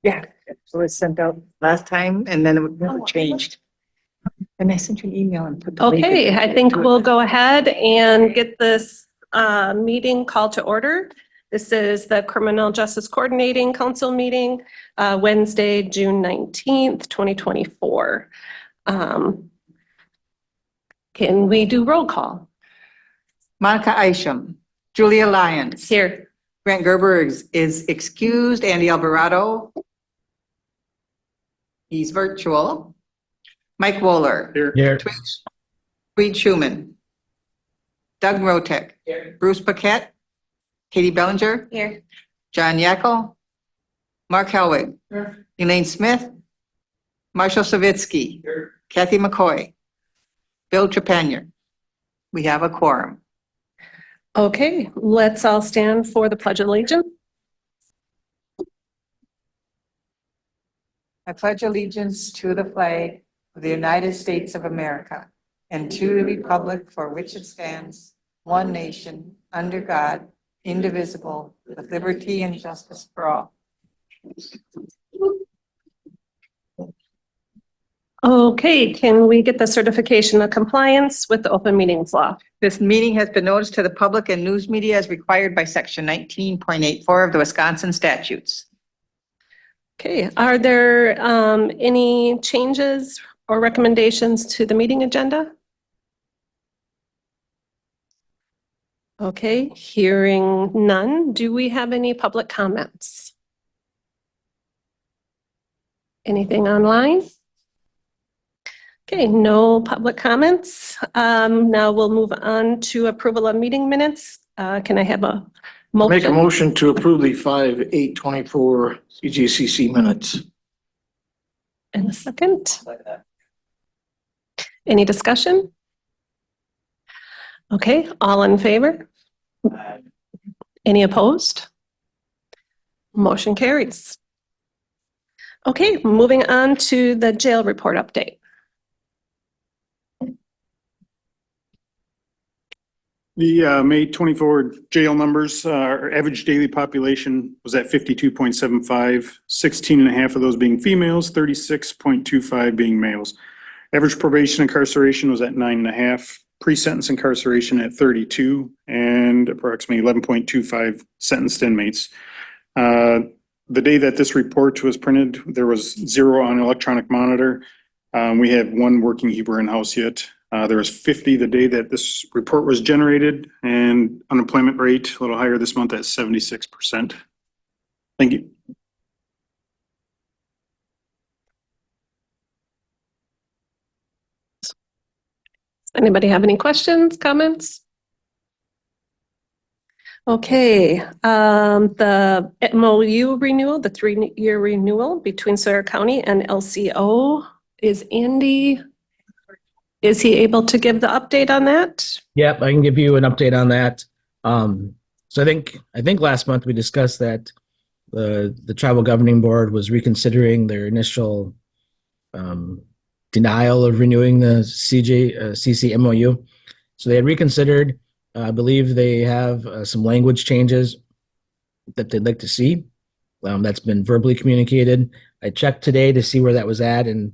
Yeah, so it was sent out last time and then it was never changed. And I sent you an email and put the link. Okay, I think we'll go ahead and get this meeting called to order. This is the Criminal Justice Coordinating Council meeting, Wednesday, June 19th, 2024. Can we do roll call? Monica Isham, Julia Lyons. Here. Grant Gerber is excused. Andy Alvarado. He's virtual. Mike Wohler. Here. Reed Schumann. Doug Rotek. Bruce Paquette. Katie Bellinger. Here. John Yackel. Mark Helwig. Elaine Smith. Marshall Savitsky. Kathy McCoy. Bill Trepanier. We have a quorum. Okay, let's all stand for the Pledge of Allegiance. I pledge allegiance to the flag of the United States of America and to the republic for which it stands, one nation, under God, indivisible, with liberty and justice for all. Okay, can we get the certification of compliance with the open meetings law? This meeting has been noticed to the public and news media as required by section 19.84 of the Wisconsin statutes. Okay, are there any changes or recommendations to the meeting agenda? Okay, hearing none. Do we have any public comments? Anything online? Okay, no public comments. Now we'll move on to approval of meeting minutes. Can I have a motion? Make a motion to approve the 5/8/24 CJCC minutes. And a second. Any discussion? Okay, all in favor? Any opposed? Motion carries. Okay, moving on to the jail report update. The May 24 jail numbers, our average daily population was at 52.75, 16 and a half of those being females, 36.25 being males. Average probation incarceration was at 9.5, pre-sentence incarceration at 32, and approximately 11.25 sentenced inmates. The day that this report was printed, there was 0 on electronic monitor. We had 1 working Huber in-house yet. There was 50 the day that this report was generated, and unemployment rate a little higher this month at 76%. Thank you. Does anybody have any questions, comments? Okay, the MOU renewal, the 3-year renewal between Sawyer County and LCO, is Andy? Is he able to give the update on that? Yep, I can give you an update on that. So I think last month we discussed that the tribal governing board was reconsidering their initial denial of renewing the CC MOU. So they had reconsidered. I believe they have some language changes that they'd like to see. That's been verbally communicated. I checked today to see where that was at, and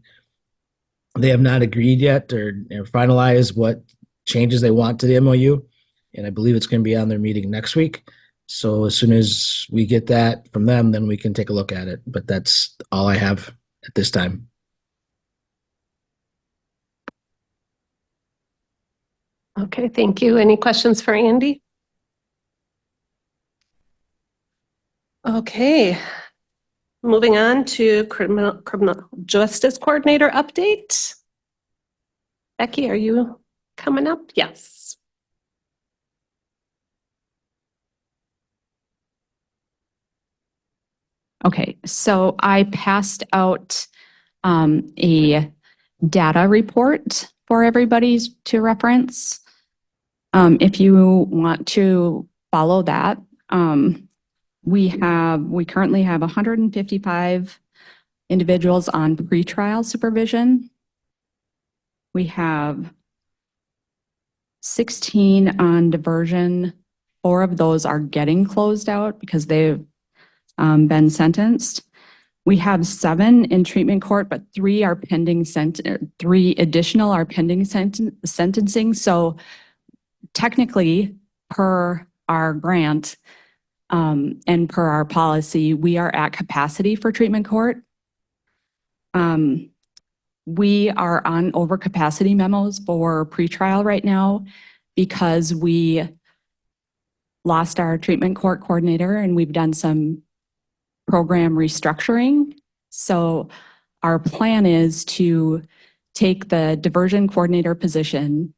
they have not agreed yet or finalized what changes they want to the MOU. And I believe it's going to be on their meeting next week. So as soon as we get that from them, then we can take a look at it. But that's all I have at this time. Okay, thank you. Any questions for Andy? Okay, moving on to criminal justice coordinator update. Becky, are you coming up? Yes. Okay, so I passed out a data report for everybody to reference. If you want to follow that, we currently have 155 individuals on pretrial supervision. We have 16 on diversion. 4 of those are getting closed out because they've been sentenced. We have 7 in treatment court, but 3 are pending 3 additional are pending sentencing. So technically, per our grant, and per our policy, we are at capacity for treatment court. We are on overcapacity memos for pretrial right now because we lost our treatment court coordinator and we've done some program restructuring. So our plan is to take the diversion coordinator position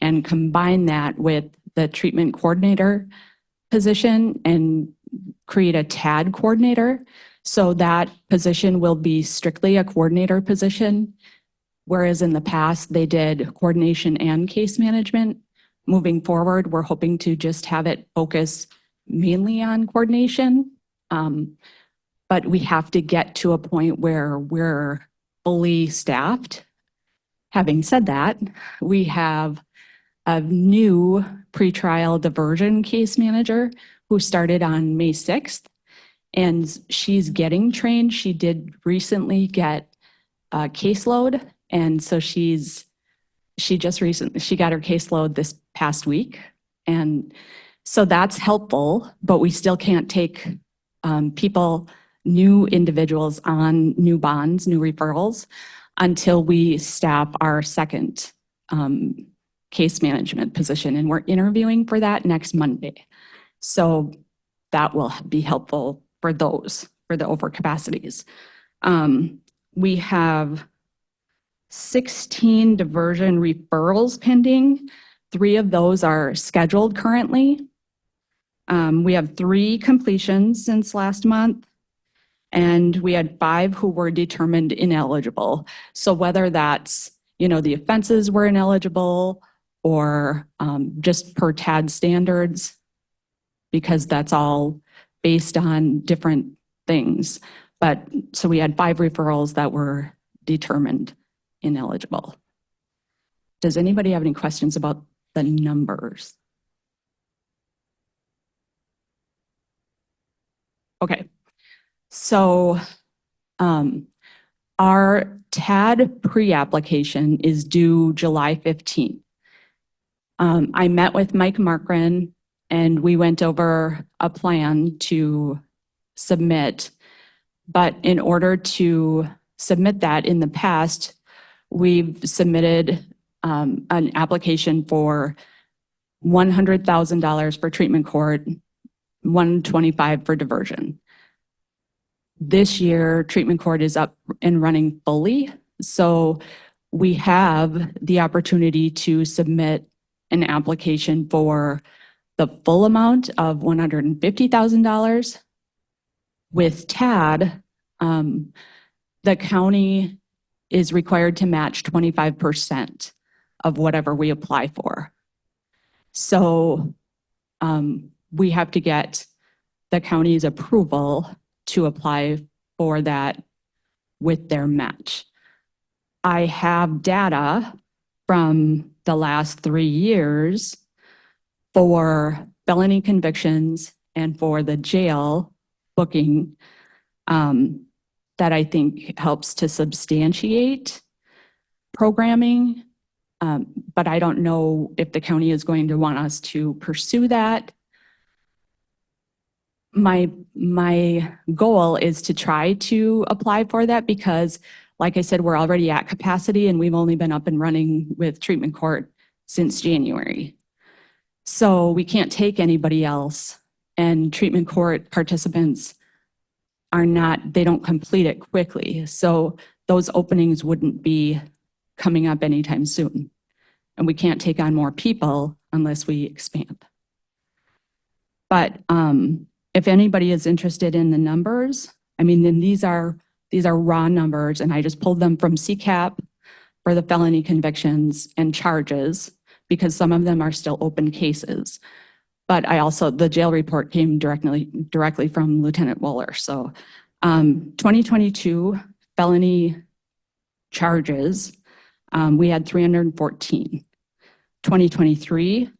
and combine that with the treatment coordinator position and create a TAD coordinator. So that position will be strictly a coordinator position, whereas in the past they did coordination and case management. Moving forward, we're hoping to just have it focus mainly on coordination. But we have to get to a point where we're fully staffed. Having said that, we have a new pretrial diversion case manager who started on May 6th. And she's getting trained. She did recently get a caseload. And so she got her caseload this past week. And so that's helpful, but we still can't take new individuals on new bonds, new referrals, until we staff our second case management position. And we're interviewing for that next Monday. So that will be helpful for the overcapacities. We have 16 diversion referrals pending. 3 of those are scheduled currently. We have 3 completions since last month, and we had 5 who were determined ineligible. So whether that's, the offenses were ineligible or just per TAD standards, because that's all based on different things. But so we had 5 referrals that were determined ineligible. Does anybody have any questions about the numbers? Okay, so our TAD pre-application is due July 15th. I met with Mike Markren and we went over a plan to submit. But in order to submit that in the past, we've submitted an application for $100,000 for treatment court, $125,000 for diversion. This year, treatment court is up and running fully. So we have the opportunity to submit an application for the full amount of $150,000. With TAD, the county is required to match 25% of whatever we apply for. So we have to get the county's approval to apply for that with their match. I have data from the last 3 years for felony convictions and for the jail booking that I think helps to substantiate programming. But I don't know if the county is going to want us to pursue that. My goal is to try to apply for that because, like I said, we're already at capacity and we've only been up and running with treatment court since January. So we can't take anybody else, and treatment court participants they don't complete it quickly. So those openings wouldn't be coming up anytime soon. And we can't take on more people unless we expand. But if anybody is interested in the numbers, then these are raw numbers, and I just pulled them from CCAP for the felony convictions and charges because some of them are still open cases. But the jail report came directly from Lieutenant Wohler. So 2022 felony charges, we had 314. 2023,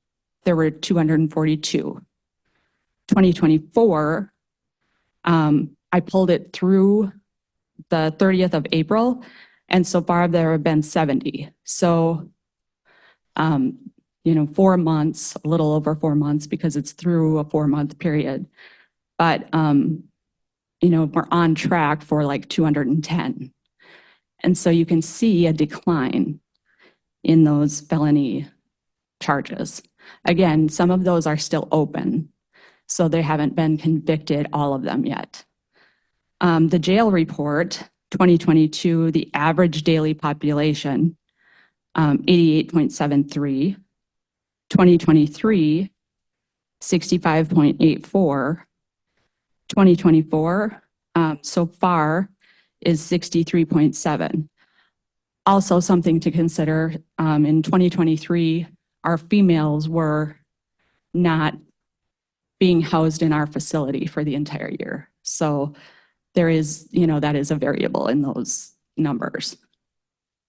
there were 242. 2024, I pulled it through the 30th of April, and so far there have been 70. So, 4 months, a little over 4 months, because it's through a 4-month period. But, we're on track for like 210. And so you can see a decline in those felony charges. Again, some of those are still open, so they haven't been convicted, all of them yet. The jail report, 2022, the average daily population, 88.73. 2023, 65.84. 2024, so far is 63.7. Also something to consider, in 2023, our females were not being housed in our facility for the entire year. So there is, that is a variable in those numbers.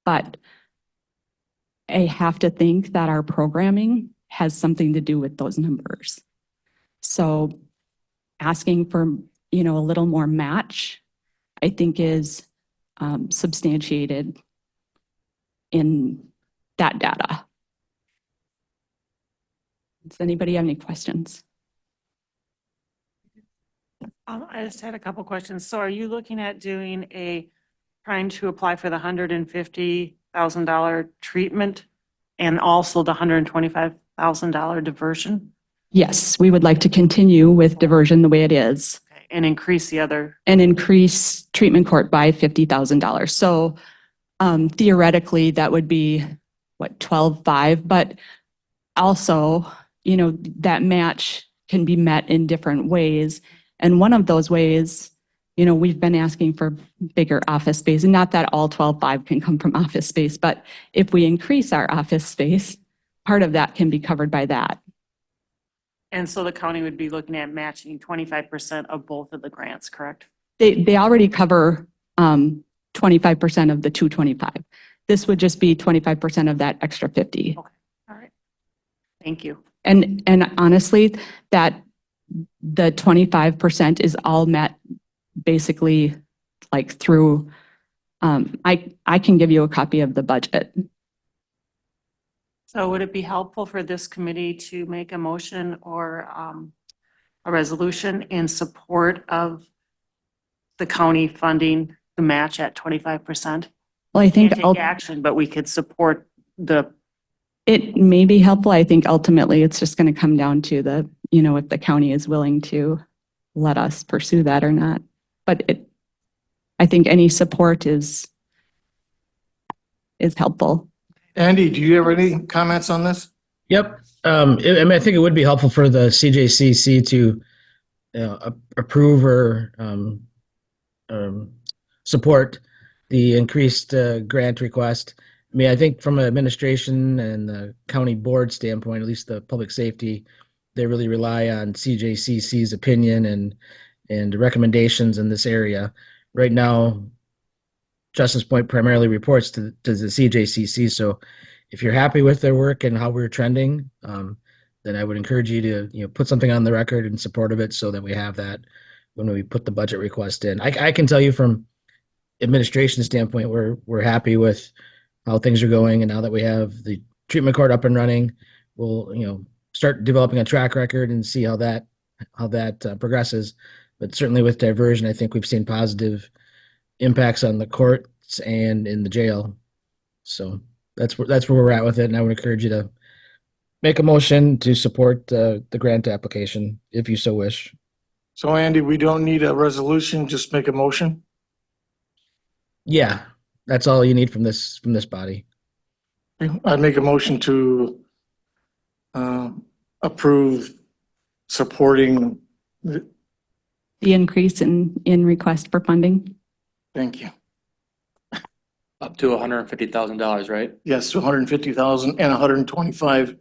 But I have to think that our programming has something to do with those numbers. So asking for, a little more match, I think is substantiated in that data. Does anybody have any questions? I just had a couple questions. So are you looking at trying to apply for the $150,000 treatment and also the $125,000 diversion? Yes, we would like to continue with diversion the way it is Okay, and increase the other? and increase treatment court by $50,000. So theoretically, that would be, 12.5, but also, that match can be met in different ways. And one of those ways, we've been asking for bigger office space, and not that all 12.5 can come from office space, but if we increase our office space, part of that can be covered by that. And so the county would be looking at matching 25% of both of the grants, correct? They already cover 25% of the 225. This would just be 25% of that extra 50. All right. Thank you. And honestly, that the 25% is all met basically like through, I can give you a copy of the budget. So would it be helpful for this committee to make a motion or a resolution in support of the county funding the match at 25%? Well, I think Can't take action, but we could support it may be helpful. I think ultimately it's just going to come down to if the county is willing to let us pursue that or not. But I think any support is helpful. Andy, do you have any comments on this? Yep. I think it would be helpful for the CJCC to approve or support the increased grant request. I mean, I think from an administration and the county board standpoint, at least the public safety, they really rely on CJCC's opinion and recommendations in this area. Right now, Justice Point primarily reports to the CJCC. So if you're happy with their work and how we're trending, then I would encourage you to put something on the record in support of it so that we have that when we put the budget request in. I can tell you from administration standpoint, we're happy with how things are going, and now that we have the treatment court up and running, we'll start developing a track record and see how that progresses. But certainly with diversion, I think we've seen positive impacts on the courts and in the jail. So that's where we're at with it, and I would encourage you to make a motion to support the grant application if you so wish. So Andy, we don't need a resolution, just make a motion? Yeah, that's all you need from this body. I'd make a motion to approve supporting, The increase in request for funding. thank you. Up to $150,000, right? Yes, 150,000 and 125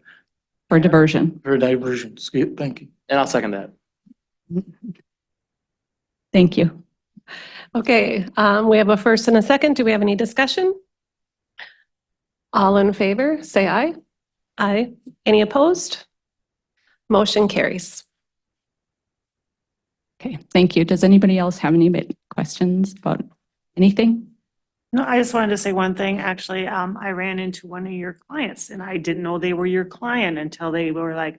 For diversion. for diversions. Thank you. And I'll second that. Thank you. Okay, we have a first and a second. Do we have any discussion? All in favor, say aye. Aye. Any opposed? Motion carries. Okay, thank you. Does anybody else have any questions about anything? No, I just wanted to say one thing. Actually, I ran into one of your clients and I didn't know they were your client until they were like,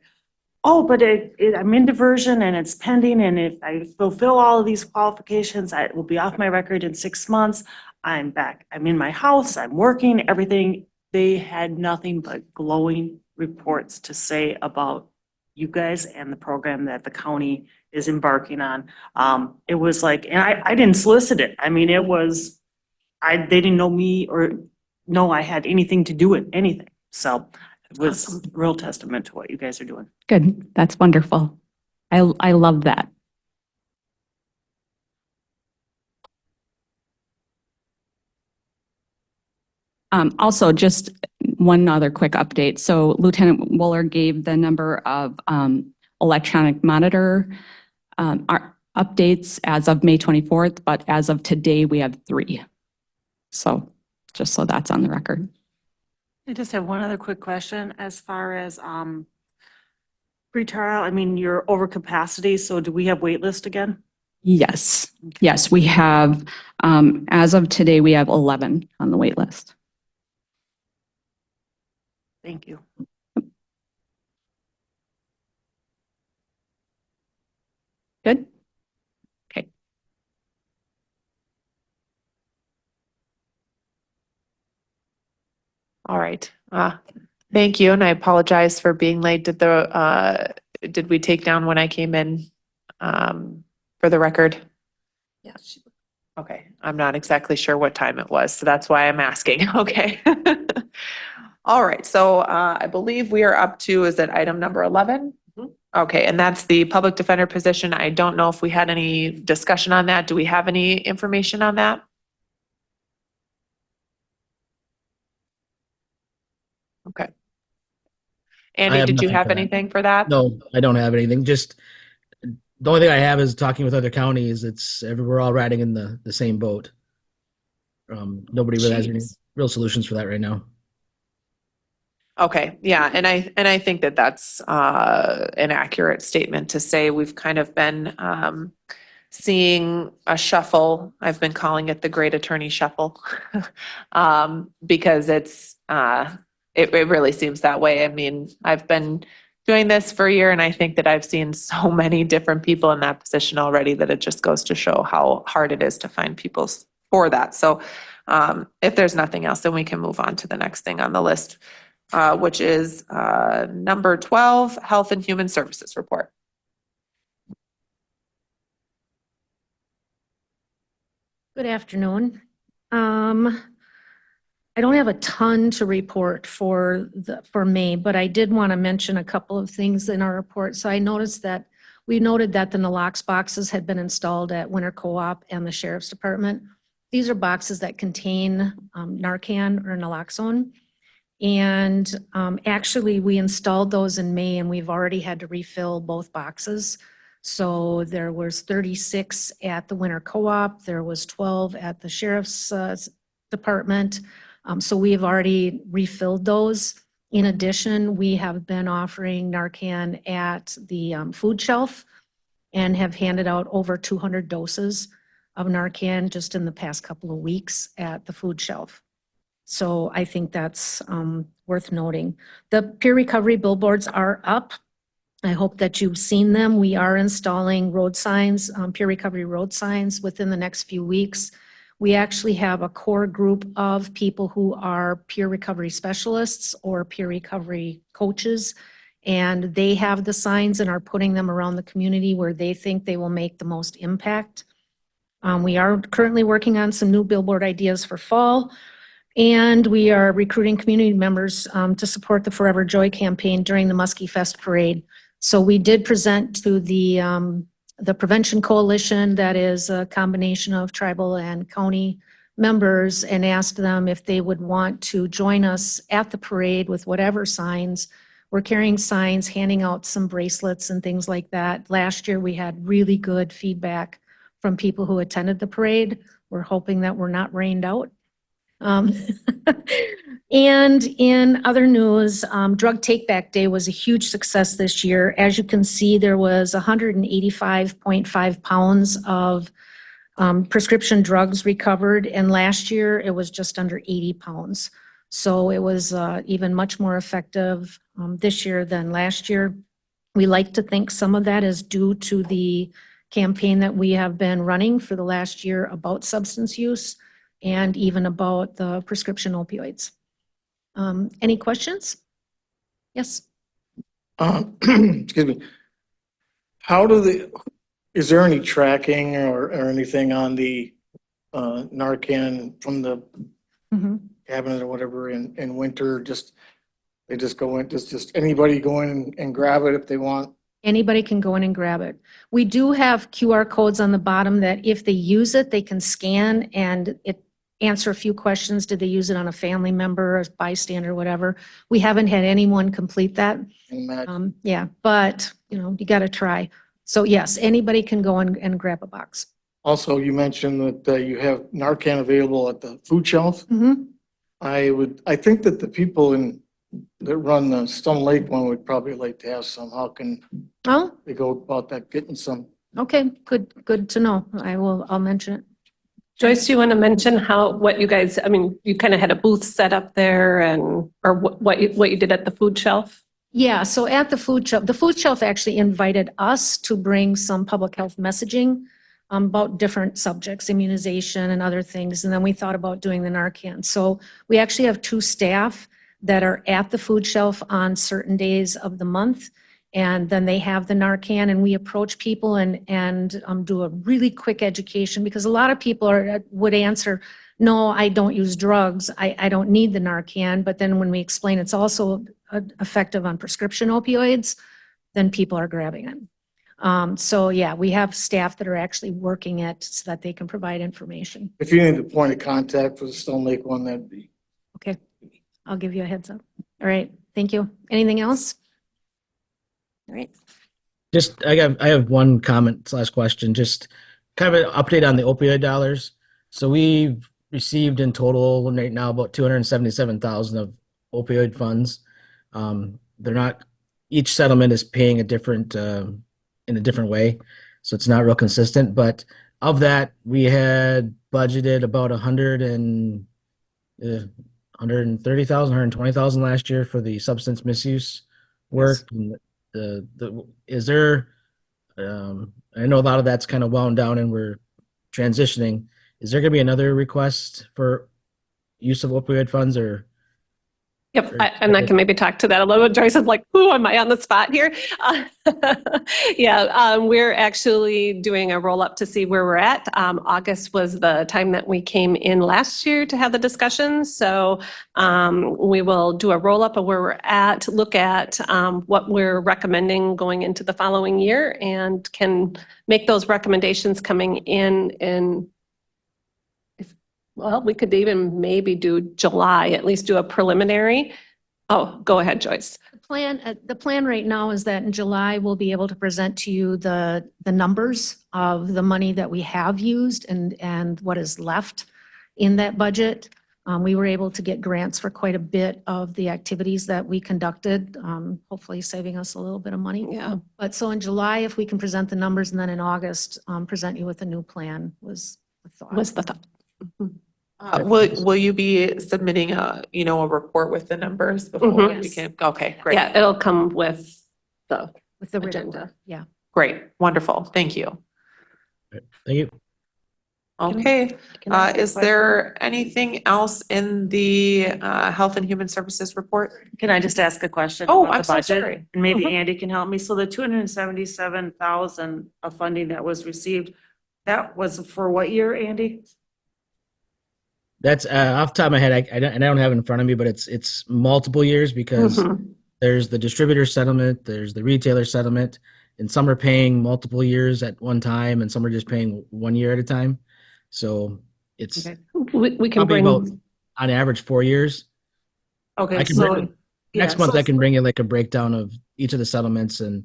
oh, but I'm in diversion and it's pending, and if I fulfill all of these qualifications, I will be off my record in 6 months. I'm back. I'm in my house. I'm working, everything. They had nothing but glowing reports to say about you guys and the program that the county is embarking on. It was like, and I didn't solicit it. I mean, it was, they didn't know me or know I had anything to do with anything. So it was a real testament to what you guys are doing. Good, that's wonderful. I love that. Also, just one other quick update. So Lieutenant Wooler gave the number of electronic monitor our updates as of May 24th, but as of today, we have 3. So just so that's on the record. I just have one other quick question as far as pretrial. I mean, you're over capacity, so do we have wait list again? Yes, yes, we have, as of today, we have 11 on the wait list. Thank you. Good? All right. Thank you, and I apologize for being late. Did we take down when I came in, for the record? Yeah. Okay, I'm not exactly sure what time it was, so that's why I'm asking. Okay. All right, so, I believe we are up to, is it item number 11? Okay, and that's the public defender position. I don't know if we had any discussion on that. Do we have any information on that? Okay. Andy, have did you nothing have for that. anything for that? No, I don't have anything. Just the only thing I have is talking with other counties. We're all riding in the same boat. Nobody really has any Jeez. real solutions for that right now. Okay, yeah, and I think that that's an accurate statement to say we've kind of been seeing a shuffle. I've been calling it the great attorney shuffle because it really seems that way. I mean, I've been doing this for a year and I think that I've seen so many different people in that position already that it just goes to show how hard it is to find people for that. So if there's nothing else, then we can move on to the next thing on the list. Which is number 12, Health and Human Services Report. Good afternoon. I don't have a ton to report for May, but I did want to mention a couple of things in our report. So I noticed that we noted that the nalox boxes had been installed at Winter Co-op and the Sheriff's Department. These are boxes that contain Narcan or naloxone. And actually, we installed those in May and we've already had to refill both boxes. So there was 36 at the Winter Co-op, there was 12 at the Sheriff's Department. So we have already refilled those. In addition, we have been offering Narcan at the food shelf and have handed out over 200 doses of Narcan just in the past couple of weeks at the food shelf. So I think that's worth noting. The peer recovery billboards are up. I hope that you've seen them. We are installing road signs, peer recovery road signs within the next few weeks. We actually have a core group of people who are peer recovery specialists or peer recovery coaches, and they have the signs and are putting them around the community where they think they will make the most impact. We are currently working on some new billboard ideas for fall. And we are recruiting community members to support the Forever Joy campaign during the Muskie Fest Parade. So we did present to the Prevention Coalition, that is a combination of tribal and county members, and asked them if they would want to join us at the parade with whatever signs. We're carrying signs, handing out some bracelets and things like that. Last year, we had really good feedback from people who attended the parade. We're hoping that we're not rained out. Um, And in other news, Drug Take Back Day was a huge success this year. As you can see, there was 185.5 pounds of prescription drugs recovered, and last year it was just under 80 pounds. So it was even much more effective this year than last year. We like to think some of that is due to the campaign that we have been running for the last year about substance use and even about the prescription opioids. Any questions? Yes. Excuse me. How do is there any tracking or anything on the Narcan from the Mhm. cabinet or whatever in winter? They just go in, just anybody go in and grab it if they want? Anybody can go in and grab it. We do have QR codes on the bottom that if they use it, they can scan and it answer a few questions. Did they use it on a family member, a bystander, whatever? We haven't had anyone complete that. Imagine. Yeah, but you got to try. So yes, anybody can go and grab a box. Also, you mentioned that you have Narcan available at the food shelf. Mhm. I think that the people that run the Stone Lake one would probably like to have some. How can Oh, they go about that, getting some? okay, good to know. I'll mention it. Joyce, do you want to mention what you guys, I mean, you kind of had a booth set up there or what you did at the food shelf? Yeah, so at the food shelf actually invited us to bring some public health messaging about different subjects, immunization and other things. And then we thought about doing the Narcan. So we actually have 2 staff that are at the food shelf on certain days of the month. And then they have the Narcan and we approach people and do a really quick education because a lot of people would answer, no, I don't use drugs. I don't need the Narcan. But then when we explain it's also effective on prescription opioids, then people are grabbing it. So yeah, we have staff that are actually working it so that they can provide information. If you need a point of contact for the Stone Lake one, that'd be. Okay, I'll give you a heads up. All right, thank you. Anything else? All right. Just, I have one comment / question, just kind of an update on the opioid dollars. So we've received in total right now about 277,000 of opioid funds. They're not, each settlement is paying a different, in a different way. So it's not real consistent, but of that, we had budgeted about 130,000, 120,000 last year for the substance misuse work. Is there, I know a lot of that's kind of wound down and we're transitioning. Is there going to be another request for use of opioid funds or? Yep, and I can maybe talk to that a little bit. Joyce is like, "Who am I on the spot here?" Yeah, we're actually doing a roll up to see where we're at. August was the time that we came in last year to have the discussions. So we will do a roll up of where we're at, look at what we're recommending going into the following year, and can make those recommendations coming in. Well, we could even maybe do July, at least do a preliminary. Oh, go ahead, Joyce. The plan right now is that in July, we'll be able to present to you the numbers of the money that we have used and what is left in that budget. We were able to get grants for quite a bit of the activities that we conducted, hopefully saving us a little bit of money. Yeah. But so in July, if we can present the numbers and then in August, present you with a new plan was the thought. Was the thought. Will you be submitting a report with the numbers before Mhm. we can? Okay, great. Yeah, it'll come with the With the agenda. report, yeah. Great, wonderful. Thank you. Thank you. Okay, Can I ask a is there anything else in the Health and Human Services report? Can I just ask a question? Oh, about I'm the so budget? sorry. And maybe Mhm. Andy can help me. So the 277,000 of funding that was received, that was for what year, Andy? That's off the top of my head. I don't have it in front of me, but it's multiple years because Mhm. there's the distributor settlement, there's the retailer settlement, and some are paying multiple years at one time, and some are just paying 1 year at a time. So it's Okay. We can probably bring. about on average 4 years. Okay, I can so. bring- yeah, Next month, so I can bring you like a breakdown of each of the settlements and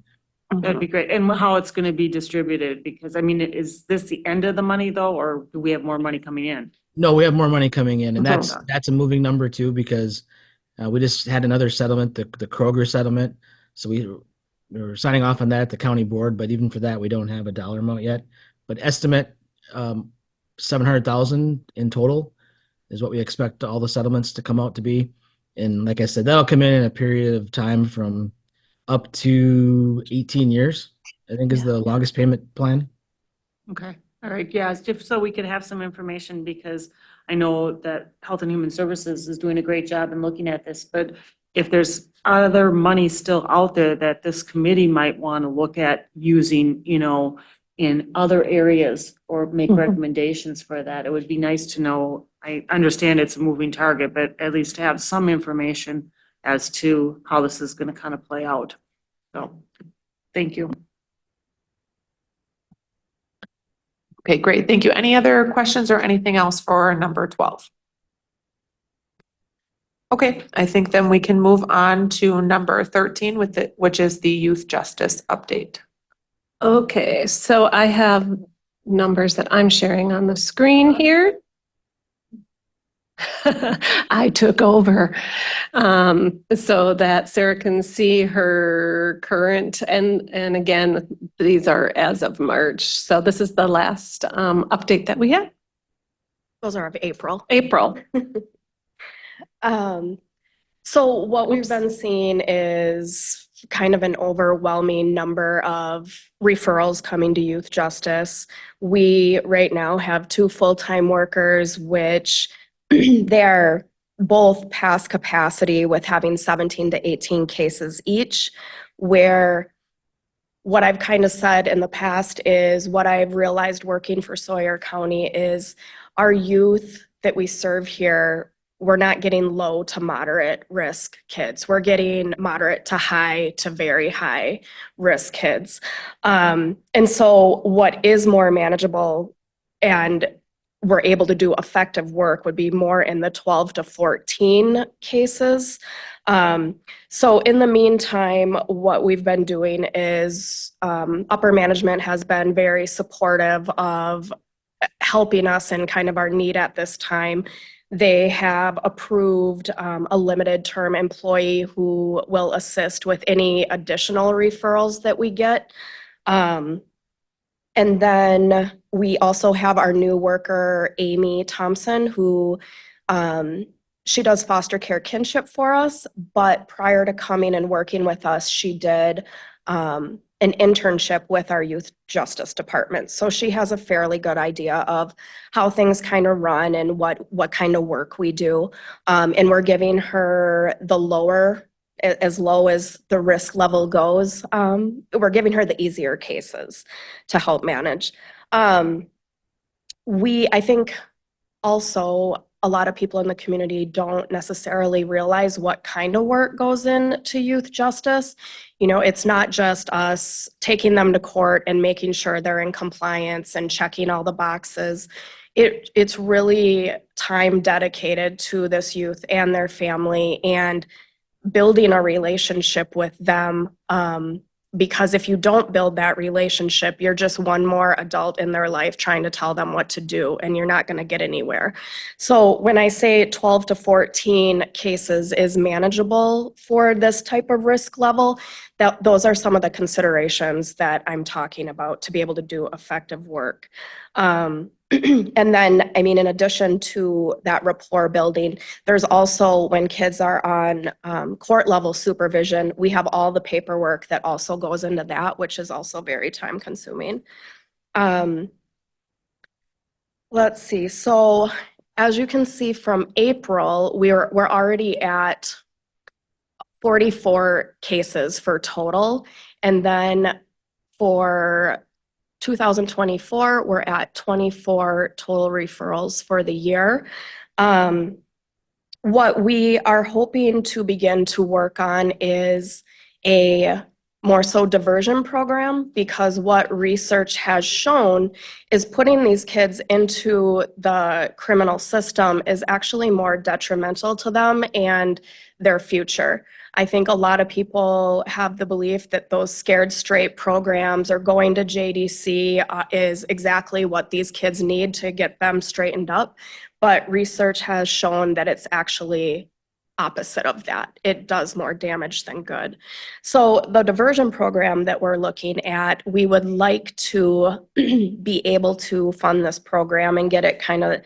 That'd be great. And how it's gonna be distributed, because I mean, is this the end of the money though, or do we have more money coming in? No, we have more money coming in, and Mhm. that's a moving number too, because we just had another settlement, the Kroger settlement. So we were signing off on that at the county board, but even for that, we don't have a dollar amount yet. But estimate 700,000 in total is what we expect all the settlements to come out to be. And like I said, that'll come in a period of time from up to 18 years, I think is the longest payment plan. Okay, all right, yeah, it's just so we could have some information, because I know that Health and Human Services is doing a great job in looking at this, but if there's other money still out there that this committee might want to look at using, in other areas or make Mhm. recommendations for that, it would be nice to know. I understand it's a moving target, but at least have some information as to how this is going to kind of play out. So, thank you. Okay, great. Thank you. Any other questions or anything else for number 12? Okay, I think then we can move on to number 13 which is the youth justice update. Okay, so I have numbers that I'm sharing on the screen here. I took over so that Sarah can see her current, and again, these are as of March. So this is the last update that we had. Those are of April. April. So what we've been seeing is kind of an overwhelming number of referrals coming to youth justice. We right now have 2 full-time workers, which they're both past capacity with having 17 to 18 cases each, where what I've kind of said in the past is what I've realized working for Sawyer County is our youth that we serve here, we're not getting low to moderate risk kids. We're getting moderate to high to very high risk kids. And so what is more manageable and we're able to do effective work would be more in the 12 to 14 cases. So in the meantime, what we've been doing is upper management has been very supportive of helping us in kind of our need at this time. They have approved a limited term employee who will assist with any additional referrals that we get. And then we also have our new worker, Amy Thompson, who she does foster care kinship for us, but prior to coming and working with us, she did an internship with our youth justice department. So she has a fairly good idea of how things kind of run and what kind of work we do. And we're giving her the lower, as low as the risk level goes. We're giving her the easier cases to help manage. I think also a lot of people in the community don't necessarily realize what kind of work goes into youth justice. You know, it's not just us taking them to court and making sure they're in compliance and checking all the boxes. It's really time dedicated to this youth and their family and building a relationship with them. Because if you don't build that relationship, you're just one more adult in their life trying to tell them what to do, and you're not going to get anywhere. So when I say 12 to 14 cases is manageable for this type of risk level, those are some of the considerations that I'm talking about to be able to do effective work. And then, I mean, in addition to that rapport building, there's also when kids are on court level supervision, we have all the paperwork that also goes into that, which is also very time consuming. Let's see. So as you can see from April, we're already at 44 cases for total. And then for 2024, we're at 24 total referrals for the year. What we are hoping to begin to work on is a more so diversion program, because what research has shown is putting these kids into the criminal system is actually more detrimental to them and their future. I think a lot of people have the belief that those Scared Straight programs or going to JDC is exactly what these kids need to get them straightened up. But research has shown that it's actually opposite of that. It does more damage than good. So the diversion program that we're looking at, we would like to be able to fund this program and get it kind of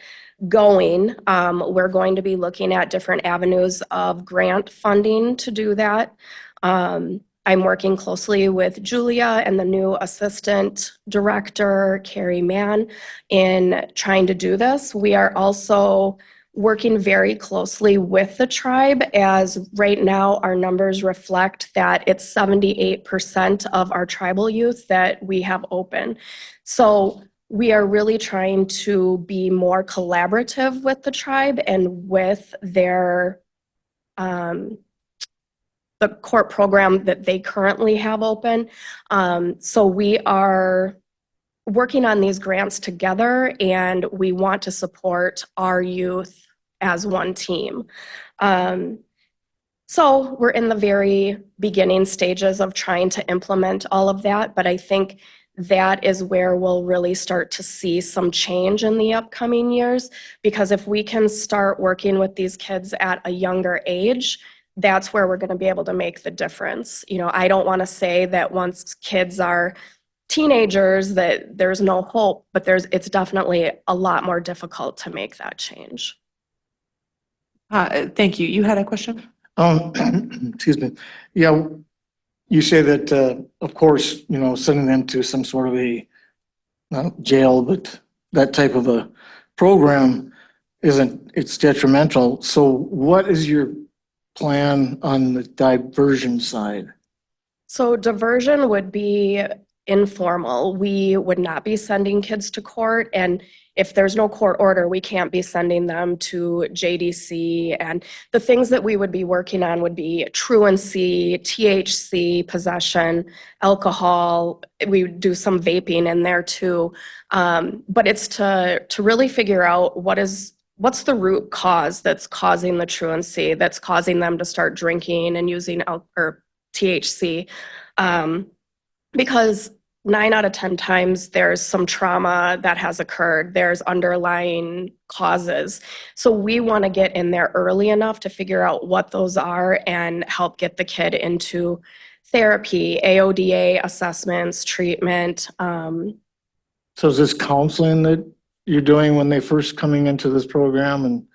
going. We're going to be looking at different avenues of grant funding to do that. I'm working closely with Julia and the new assistant director, Carrie Mann, in trying to do this. We are also working very closely with the tribe, as right now our numbers reflect that it's 78% of our tribal youth that we have open. So we are really trying to be more collaborative with the tribe and with their the court program that they currently have open. So we are working on these grants together, and we want to support our youth as one team. So we're in the very beginning stages of trying to implement all of that, but I think that is where we'll really start to see some change in the upcoming years, because if we can start working with these kids at a younger age, that's where we're going to be able to make the difference. You know, I don't want to say that once kids are teenagers that there's no hope, but it's definitely a lot more difficult to make that change. Thank you. You had a question? Excuse me. Yeah, you say that, of course, you know, sending them to some sort of a, not jail, but that type of a program it's detrimental. So what is your plan on the diversion side? So diversion would be informal. We would not be sending kids to court, and if there's no court order, we can't be sending them to JDC. And the things that we would be working on would be truancy, THC possession, alcohol. We would do some vaping in there too. But it's to really figure out what's the root cause that's causing the truancy, that's causing them to start drinking and using THC. Because 9 out of 10 times there's some trauma that has occurred. There's underlying causes. So we want to get in there early enough to figure out what those are and help get the kid into therapy, AODA assessments, treatment. So is this counseling that you're doing when they first coming into this program? And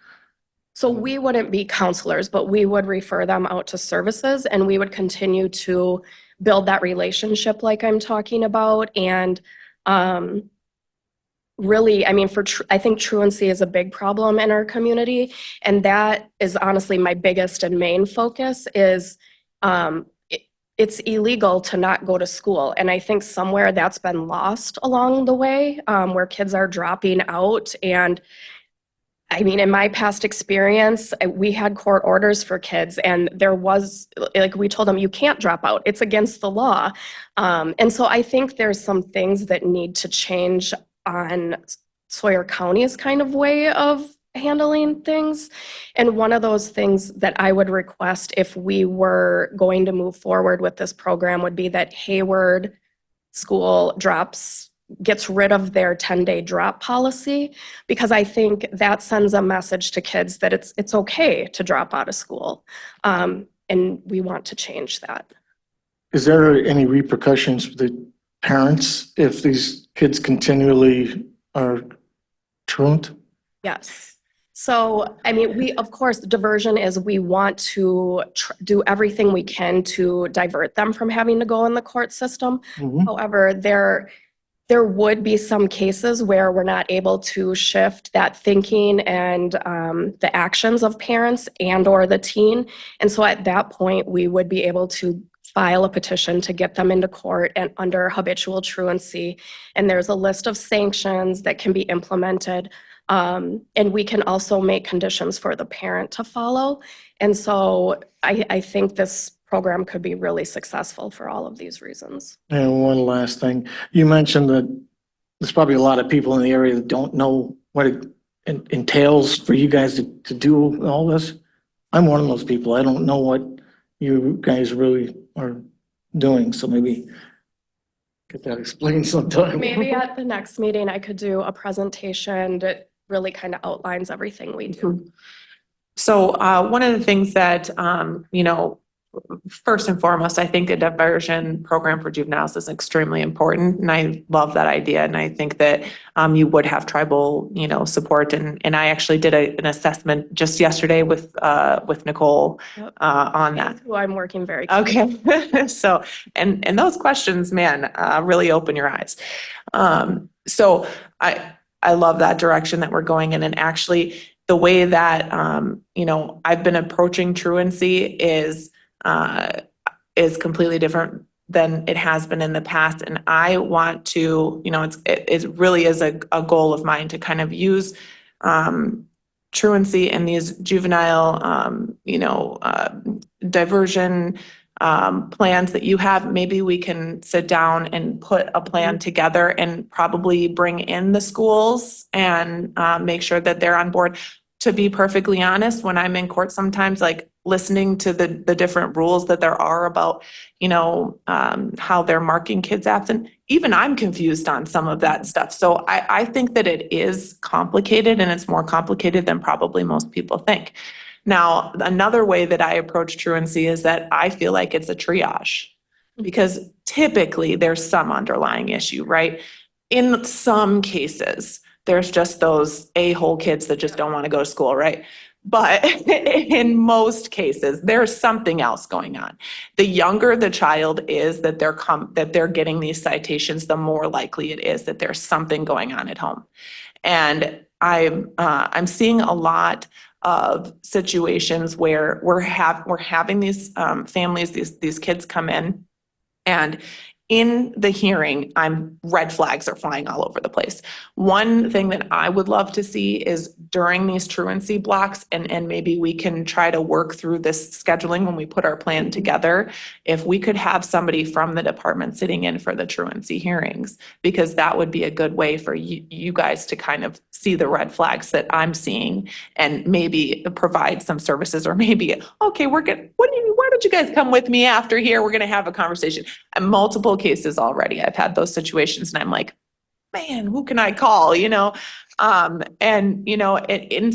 so we wouldn't be counselors, but we would refer them out to services, and we would continue to build that relationship like I'm talking about. And really, I mean, I think truancy is a big problem in our community. And that is honestly my biggest and main focus is it's illegal to not go to school. And I think somewhere that's been lost along the way, where kids are dropping out. And I mean, in my past experience, we had court orders for kids, and there was, like, we told them, you can't drop out. It's against the law. And so I think there's some things that need to change on Sawyer County's kind of way of handling things. And one of those things that I would request if we were going to move forward with this program would be that Hayward School gets rid of their 10-day drop policy, because I think that sends a message to kids that it's okay to drop out of school. And we want to change that. is there any repercussions for the parents if these kids continually are truant? Yes. So, I mean, of course, diversion is we want to do everything we can to divert them from having to go in the court system. Mhm. However, there would be some cases where we're not able to shift that thinking and the actions of parents and or the teen. And so at that point, we would be able to file a petition to get them into court and under habitual truancy. And there's a list of sanctions that can be implemented. And we can also make conditions for the parent to follow. And so I think this program could be really successful for all of these reasons. And one last thing, you mentioned that there's probably a lot of people in the area that don't know what it entails for you guys to do all this. I'm one of those people. I don't know what you guys really are doing, so maybe get that explained sometime. Maybe at the next meeting, I could do a presentation that really kind of outlines everything we do. So one of the things that, first and foremost, I think a diversion program for juveniles is extremely important. And I love that idea. And I think that you would have tribal, support. And I actually did an assessment just yesterday with Nicole Yep. on that. That's who I'm working very closely. Okay. So, and those questions, man, really open your eyes. So I love that direction that we're going in. And actually the way that, I've been approaching truancy is completely different than it has been in the past. And I want to, it really is a goal of mine to kind of use, truancy and these juvenile, diversion plans that you have. Maybe we can sit down and put a plan together and probably bring in the schools and make sure that they're on board. To be perfectly honest, when I'm in court sometimes, like listening to the different rules that there are about, how they're marking kids absent, even I'm confused on some of that stuff. So I think that it is complicated, and it's more complicated than probably most people think. Now, another way that I approach truancy is that I feel like it's a triage, because typically there's some underlying issue, right? In some cases, there's just those a-hole kids that just don't want to go to school, right? But in most cases, there's something else going on. The younger the child is that they're getting these citations, the more likely it is that there's something going on at home. And I'm seeing a lot of situations where we're having these families, these kids come in, and in the hearing, red flags are flying all over the place. One thing that I would love to see is during these truancy blocks, and maybe we can try to work through this scheduling when we put our plan together, if we could have somebody from the department sitting in for the truancy hearings, because that would be a good way for you guys to kind of see the red flags that I'm seeing and maybe provide some services, or maybe, okay, why don't you guys come with me after here? We're going to have a conversation. And multiple cases already, I've had those situations, and I'm like, man, who can I call? And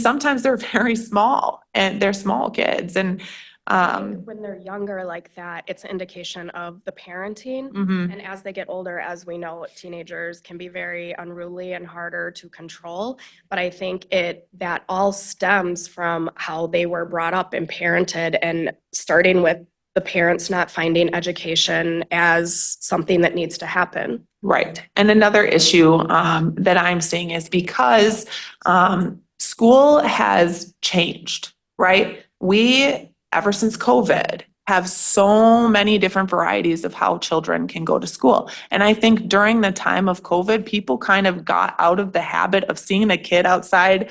sometimes they're very small, and they're small kids. And When they're younger like that, it's an indication of the parenting. mhm. And as they get older, as we know, teenagers can be very unruly and harder to control. But I think that all stems from how they were brought up and parented, and starting with the parents not finding education as something that needs to happen. Right. And another issue that I'm seeing is because school has changed, right? We, ever since COVID, have so many different varieties of how children can go to school. And I think during the time of COVID, people kind of got out of the habit of seeing a kid outside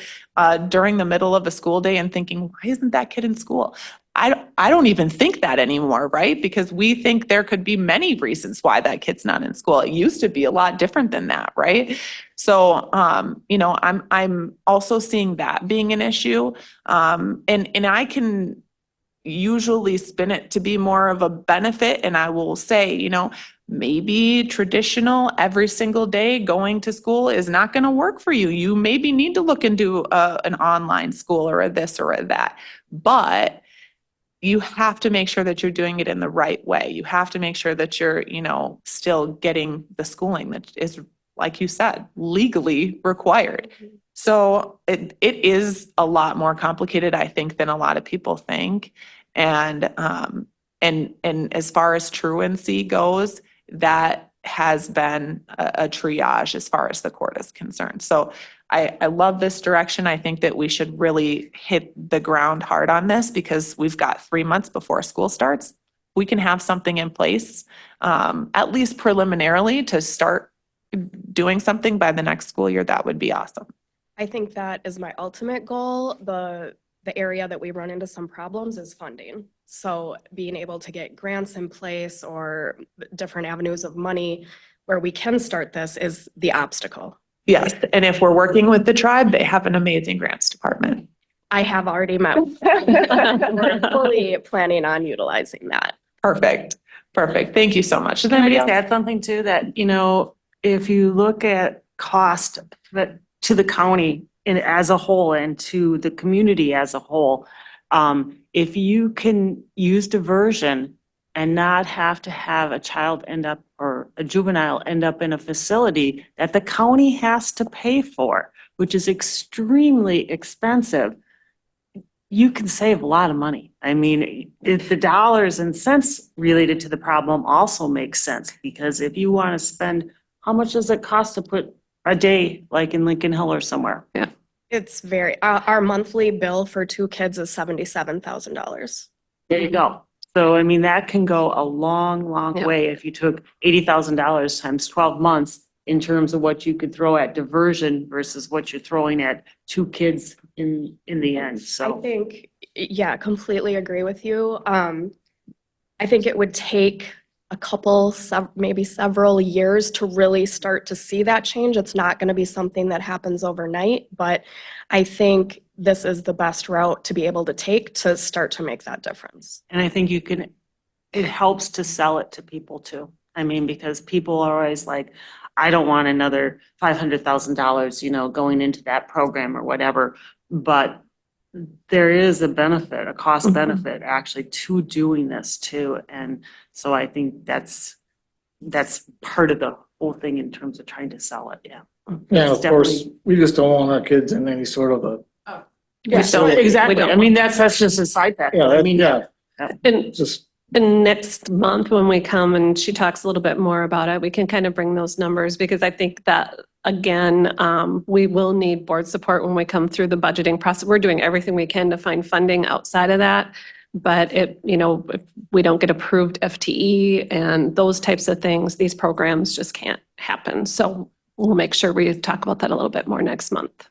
during the middle of a school day and thinking, why isn't that kid in school? I don't even think that anymore, right? Because we think there could be many reasons why that kid's not in school. It used to be a lot different than that, right? So, I'm also seeing that being an issue. And I can usually spin it to be more of a benefit. And I will say, maybe traditional every single day going to school is not going to work for you. You maybe need to look into an online school or a this or a that. But you have to make sure that you're doing it in the right way. You have to make sure that you're, still getting the schooling that is, like you said, legally required. So it is a lot more complicated, I think, than a lot of people think. And as far as truancy goes, that has been a triage as far as the court is concerned. So I love this direction. I think that we should really hit the ground hard on this, because we've got 3 months before school starts. We can have something in place, at least preliminarily, to start doing something by the next school year. That would be awesome. I think that is my ultimate goal. The the area that we run into some problems is funding. So being able to get grants in place or different avenues of money where we can start this is the obstacle. Yes, and if we're working with the tribe, they have an amazing grants department. I have already met. with them. We're fully planning on utilizing that. Perfect, perfect. Thank you so much. Does Can I anybody just else? add something too, that, you know, if you look at cost that to the county in as a whole and to the community as a whole, if you can use diversion and not have to have a child end up or a juvenile end up in a facility that the county has to pay for, which is extremely expensive, you can save a lot of money. I mean, if the dollars and cents related to the problem also makes sense, because if you want to spend, how much does it cost to put a day like in Lincoln Hill or somewhere? It's very, our monthly bill for 2 kids is $77,000. There you go. So, I mean, that can go a long, long Yeah. way if you took $80,000 times 12 months in terms of what you could throw at diversion versus what you're throwing at 2 kids in the end, I so. think, yeah, completely agree with you. I think it would take a couple, maybe several years to really start to see that change. It's not going to be something that happens overnight, but I think this is the best route to be able to take to start to make that difference. And I think you can, it helps to sell it to people too. I mean, because people are always like, I don't want another $500,000, you know, going into that program or whatever. But there is a benefit, a cost benefit actually to doing this too. And so I think that's part of the whole thing in terms of trying to sell it, yeah. Yeah, It's of course, definitely- we just don't want our kids in any sort of a, Yeah, so don't- we exactly. don't I mean, that's just a side fact. yeah, I mean, yeah, And just, And next month, when we come and she talks a little bit more about it, we can kind of bring those numbers because I think that, again, we will need board support when we come through the budgeting process. We're doing everything we can to find funding outside of that. But if we don't get approved FTE and those types of things, these programs just can't happen. So we'll make sure we talk about that a little bit more next month.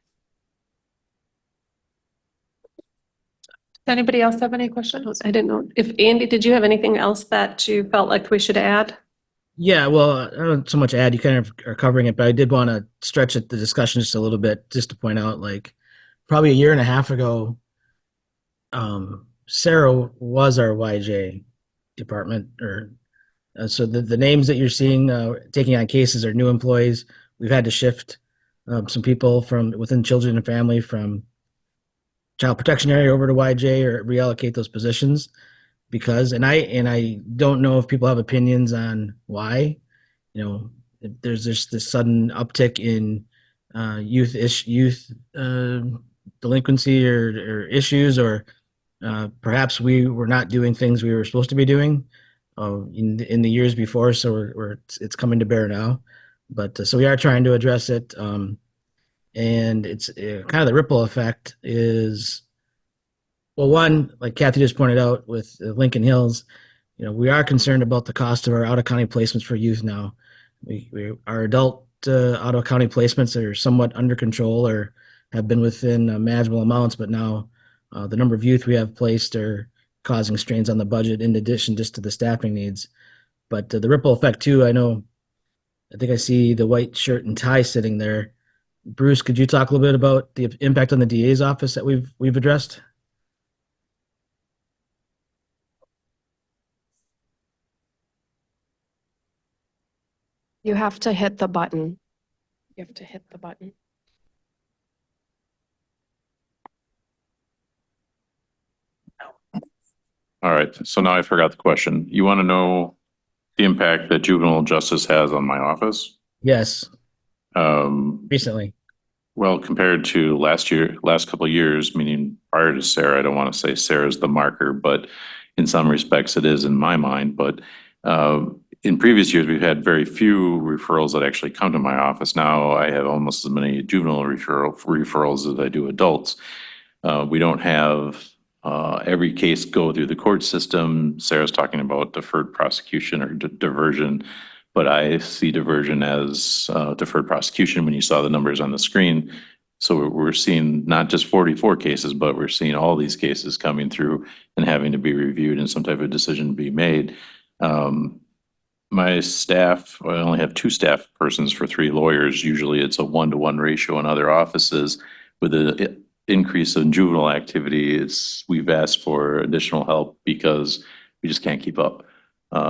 Does anybody else have any questions? I didn't know if Andy, did you have anything else that you felt like we should add? Yeah, well, I don't so much add, you kind of are covering it, but I did want to stretch it, the discussion just a little bit, just to point out, like, probably a year and a half ago, Sarah was our YJ department, or so the names that you're seeing taking on cases are new employees. We've had to shift some people from within children and family from child protection area over to YJ or reallocate those positions because, and I don't know if people have opinions on why, if there's just this sudden uptick in youth delinquency or issues, or perhaps we were not doing things we were supposed to be doing in the years before. So it's coming to bear now, but so we are trying to address it. And it's kind of the ripple effect is, well, one, like Kathy just pointed out with Lincoln Hills, we are concerned about the cost of our out-of-county placements for youth now. Our adult out-of-county placements are somewhat under control or have been within manageable amounts, but now the number of youth we have placed are causing strains on the budget in addition just to the staffing needs. But the ripple effect too, I think I see the white shirt and tie sitting there. Bruce, could you talk a little bit about the impact on the DA's office that we've addressed? You have to hit the button. You have to hit the button. All right, so now I forgot the question. You want to know the impact that juvenile justice has on my office? Yes, Um, recently. well, compared to last couple of years, meaning prior to Sarah, I don't want to say Sarah's the marker, but in some respects it is in my mind. But in previous years, we've had very few referrals that actually come to my office. Now I have almost as many juvenile referrals as I do adults. We don't have every case go through the court system. Sarah's talking about deferred prosecution or diversion, but I see diversion as deferred prosecution when you saw the numbers on the screen. So we're seeing not just 44 cases, but we're seeing all these cases coming through and having to be reviewed and some type of decision to be made. My staff, I only have 2 staff persons for 3 lawyers. Usually it's a 1-to-1 ratio in other offices. With the increase in juvenile activity, we've asked for additional help because we just can't keep up.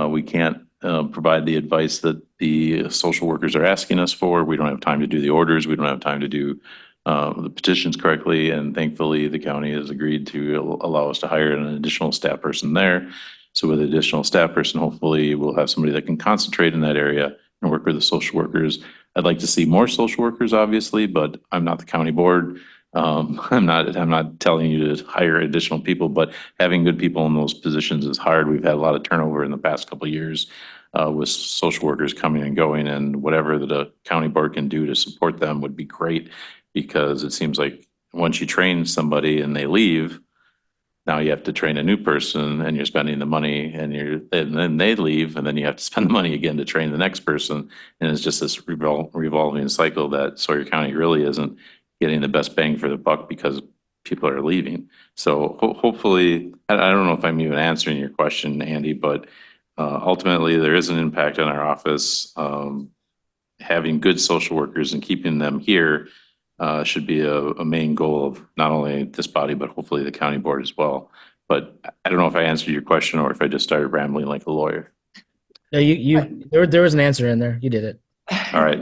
We can't provide the advice that the social workers are asking us for. We don't have time to do the orders. We don't have time to do the petitions correctly. And thankfully, the county has agreed to allow us to hire an additional staff person there. So with additional staff person, hopefully we'll have somebody that can concentrate in that area and work with the social workers. I'd like to see more social workers, obviously, but I'm not the county board. I'm not telling you to hire additional people, but having good people in those positions is hard. We've had a lot of turnover in the past couple of years with social workers coming and going, and whatever the county board can do to support them would be great, because it seems like once you train somebody and they leave, now you have to train a new person and you're spending the money and then they leave and then you have to spend the money again to train the next person. And it's just this revolving cycle that Sawyer County really isn't getting the best bang for the buck because people are leaving. So hopefully, I don't know if I'm even answering your question, Andy, but ultimately there is an impact on our office. Having good social workers and keeping them here should be a main goal of not only this body, but hopefully the county board as well. But I don't know if I answered your question or if I just started rambling like a lawyer. No, there was an answer in there. You did it. All right.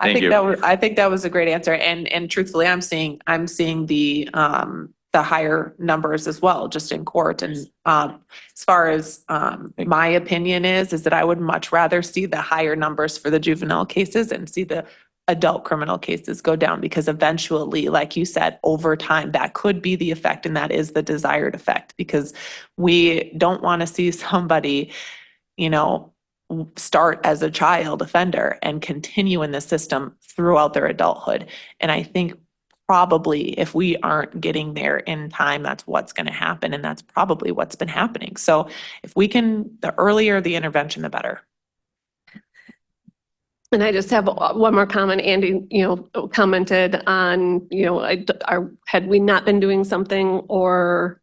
I Thank think you. I think that was a great answer. And truthfully, I'm seeing the higher numbers as well, just in court. And as far as my opinion is that I would much rather see the higher numbers for the juvenile cases and see the adult criminal cases go down, because eventually, like you said, over time, that could be the effect, and that is the desired effect, because we don't want to see somebody, start as a child offender and continue in the system throughout their adulthood. And I think probably if we aren't getting there in time, that's what's going to happen. And that's probably what's been happening. So if we can, the earlier the intervention, the better. And I just have one more comment. Andy, commented on, had we not been doing something or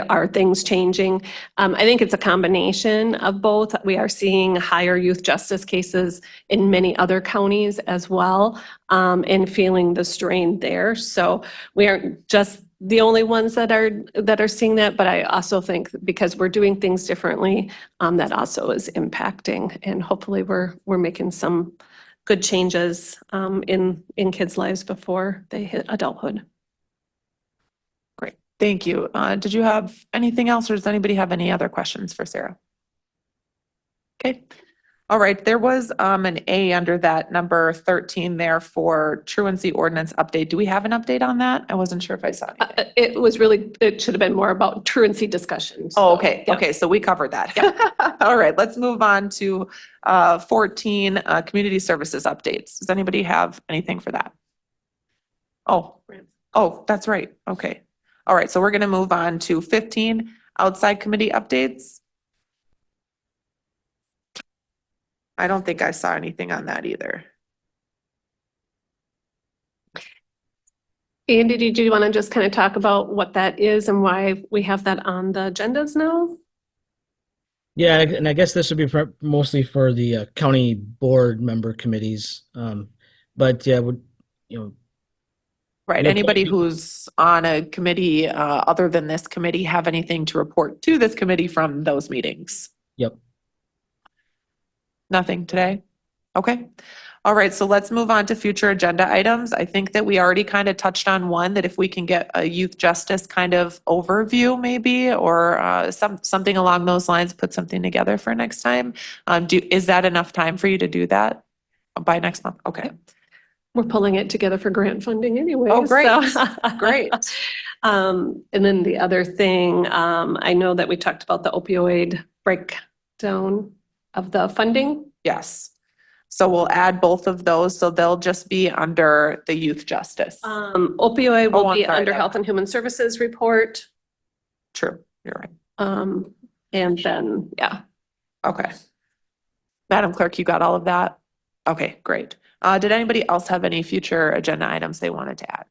are things changing? I think it's a combination of both. We are seeing higher youth justice cases in many other counties as well, and feeling the strain there. So we aren't just the only ones that are seeing that, but I also think because we're doing things differently, that also is impacting. And hopefully we're making some good changes in kids' lives before they hit adulthood. Great. Thank you. Did you have anything else, or does anybody have any other questions for Sarah? Okay. All right. There was an A under that number 13 there for truancy ordinance update. Do we have an update on that? I wasn't sure if I saw it. It should have been more about truancy discussions. Oh, okay. Okay. So we covered that. All right. Let's move on to 14, community services updates. Does anybody have anything for that? Oh, that's right. Okay. All right. So we're going to move on to 15, outside committee updates. I don't think I saw anything on that either. Andy, did you want to just kind of talk about what that is and why we have that on the agendas now? Yeah, and I guess this would be mostly for the county board member committees. But yeah, Right. Yeah, Anybody who's on a committee other than this committee have anything to report to this committee from those meetings? Yep. Nothing today? Okay. All right. So let's move on to future agenda items. I think that we already kind of touched on one, that if we can get a youth justice kind of overview maybe, or something along those lines, put something together for next time. Is that enough time for you to do that by next month? Okay. We're pulling it together for grant funding anyway. Oh, great. So. Great. And then the other thing, I know that we talked about the opioid breakdown of the funding. Yes. So we'll add both of those. So they'll just be under the youth justice. Opioid will I'm be sorry, under that Health and Human Services report. True. You're right. And then, yeah. Okay. Madam Clerk, you got all of that? Okay, great. Did anybody else have any future agenda items they wanted to add?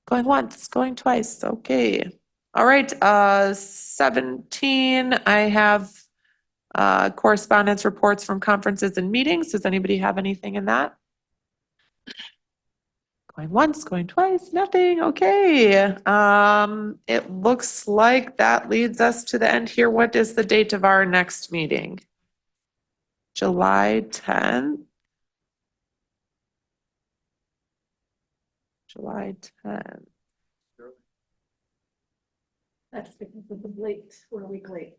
Going once, going twice, okay. All right, 17, I have correspondence reports from conferences and meetings. Does anybody have anything in that? Going once, going twice, nothing, okay. It looks like that leads us to the end here. What is the date of our next meeting? July 10th. July 10th. That's because of the late, we're a week late.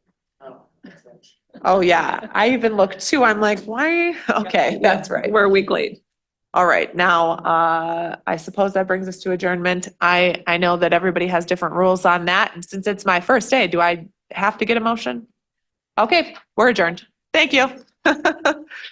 Oh, yeah, I even looked too. I'm like, why? Okay, that's right. We're a week late. All right, now, I suppose that brings us to adjournment. I know that everybody has different rules on that, and since it's my first day, do I have to get a motion? Okay, we're adjourned. Thank you.